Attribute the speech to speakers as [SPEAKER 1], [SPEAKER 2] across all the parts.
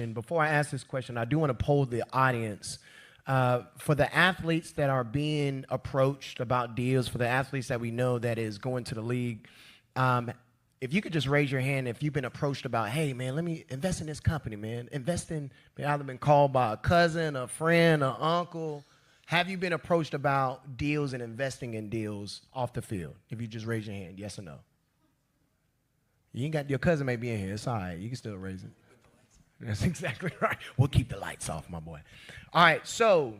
[SPEAKER 1] And before I ask this question, I do want to poll the audience. For the athletes that are being approached about deals, for the athletes that we know that is going to the league, if you could just raise your hand if you've been approached about, hey, man, let me invest in this company, man. Either been called by a cousin, a friend, an uncle. Have you been approached about deals and investing in deals off the field? If you just raise your hand, yes or no. You ain't got, your cousin may be in here. It's all right. You can still raise it. That's exactly right. We'll keep the lights off, my boy. All right, so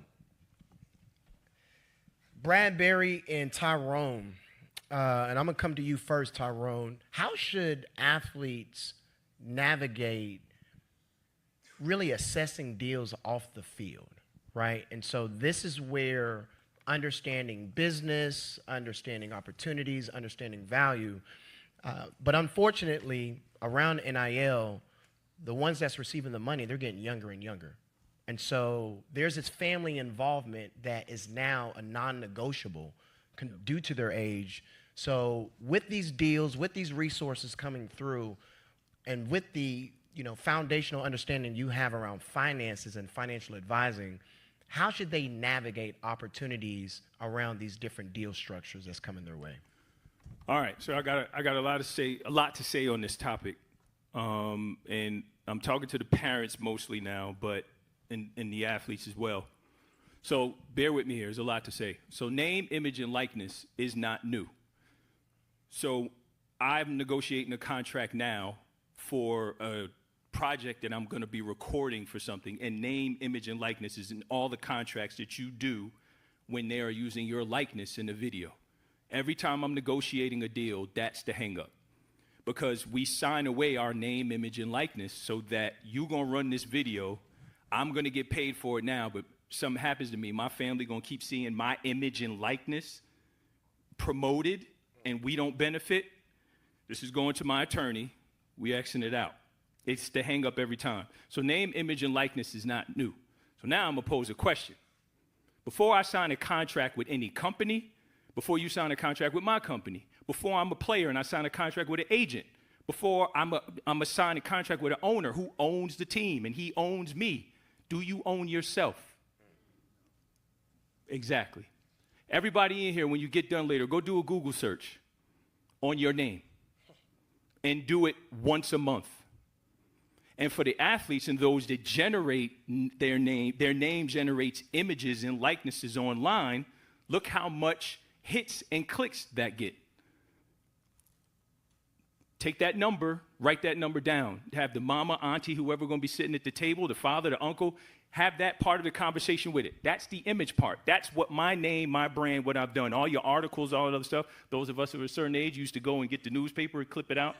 [SPEAKER 1] Bradbury and Tyrone, and I'm going to come to you first, Tyrone. How should athletes navigate really assessing deals off the field, right? And so this is where understanding business, understanding opportunities, understanding value, but unfortunately, around NIL, the ones that's receiving the money, they're getting younger and younger. And so there's this family involvement that is now a non-negotiable due to their age. So with these deals, with these resources coming through, and with the foundational understanding you have around finances and financial advising, how should they navigate opportunities around these different deal structures that's coming their way?
[SPEAKER 2] All right, so I got a lot to say on this topic. And I'm talking to the parents mostly now, but in the athletes as well. So bear with me here. There's a lot to say. So name, image, and likeness is not new. So I'm negotiating a contract now for a project that I'm going to be recording for something, and name, image, and likeness is in all the contracts that you do when they are using your likeness in the video. Every time I'm negotiating a deal, that's the hang up. Because we sign away our name, image, and likeness so that you're going to run this video. I'm going to get paid for it now, but something happens to me. My family going to keep seeing my image and likeness promoted, and we don't benefit. This is going to my attorney. We Xing it out. It's the hang up every time. So name, image, and likeness is not new. So now I'm going to pose a question. Before I sign a contract with any company, before you sign a contract with my company, before I'm a player and I sign a contract with an agent, before I'm a sign a contract with an owner who owns the team and he owns me, do you own yourself? Exactly. Everybody in here, when you get done later, go do a Google search on your name and do it once a month. And for the athletes and those that generate their name generates images and likenesses online, look how much hits and clicks that get. Take that number, write that number down. Have the mama, auntie, whoever going to be sitting at the table, the father, the uncle, have that part of the conversation with it. That's the image part. That's what my name, my brand, what I've done. All your articles, all that other stuff. Those of us of a certain age used to go and get the newspaper and clip it out,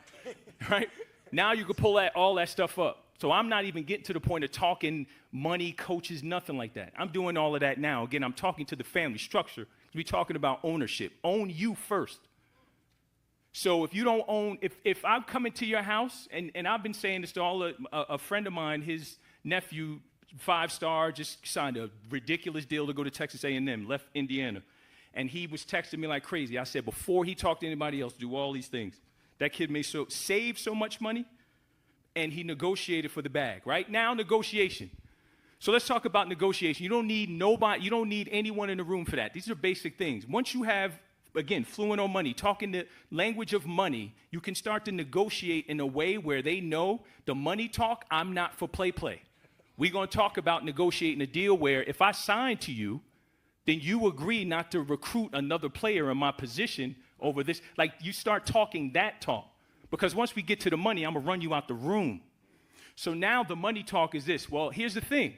[SPEAKER 2] right? Now you can pull all that stuff up. So I'm not even getting to the point of talking money, coaches, nothing like that. I'm doing all of that now. Again, I'm talking to the family structure. We're talking about ownership. Own you first. So if you don't own, if I'm coming to your house, and I've been saying this to a friend of mine, his nephew, 5-star, just signed a ridiculous deal to go to Texas A&M, left Indiana. And he was texting me like crazy. I said, before he talked to anybody else, do all these things. That kid saved so much money, and he negotiated for the bag. Right now, negotiation. So let's talk about negotiation. You don't need nobody, you don't need anyone in the room for that. These are basic things. Once you have, again, fluent on money, talking the language of money, you can start to negotiate in a way where they know the money talk, I'm not for play. We're going to talk about negotiating a deal where if I sign to you, then you agree not to recruit another player in my position over this. Like, you start talking that talk. Because once we get to the money, I'm going to run you out the room. So now the money talk is this. Well, here's the thing.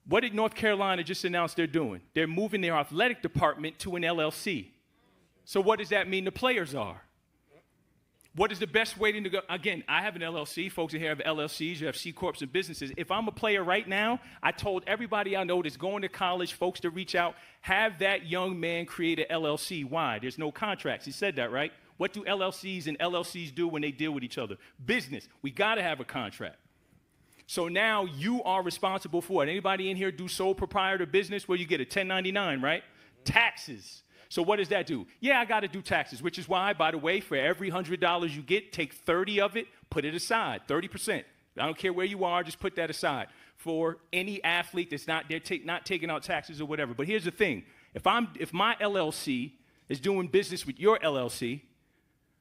[SPEAKER 2] What did North Carolina just announce they're doing? They're moving their athletic department to an LLC. So what does that mean the players are? What is the best way to negotiate? Again, I have an LLC. Folks in here have LLCs. You have C Corps and businesses. If I'm a player right now, I told everybody I know that's going to college, folks to reach out, have that young man create an LLC. Why? There's no contracts. He said that, right? What do LLCs and LLCs do when they deal with each other? Business. We got to have a contract. So now you are responsible for it. Anybody in here do sole proprietor business where you get a 1099, right? Taxes. So what does that do? Yeah, I got to do taxes, which is why, by the way, for every $100 you get, take 30 of it, put it aside, 30%. I don't care where you are, just put that aside. For any athlete that's not taking out taxes or whatever. But here's the thing. If my LLC is doing business with your LLC,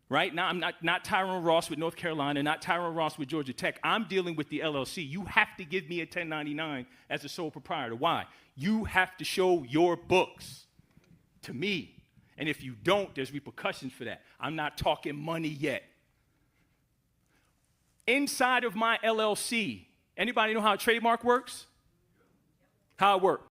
[SPEAKER 2] right? Now, I'm not Tyrone Ross with North Carolina, not Tyrone Ross with Georgia Tech. I'm dealing with the LLC. You have to give me a 1099 as a sole proprietor. Why? You have to show your books to me. And if you don't, there's repercussions for that. I'm not talking money yet. Inside of my LLC, anybody know how a trademark works? How it works?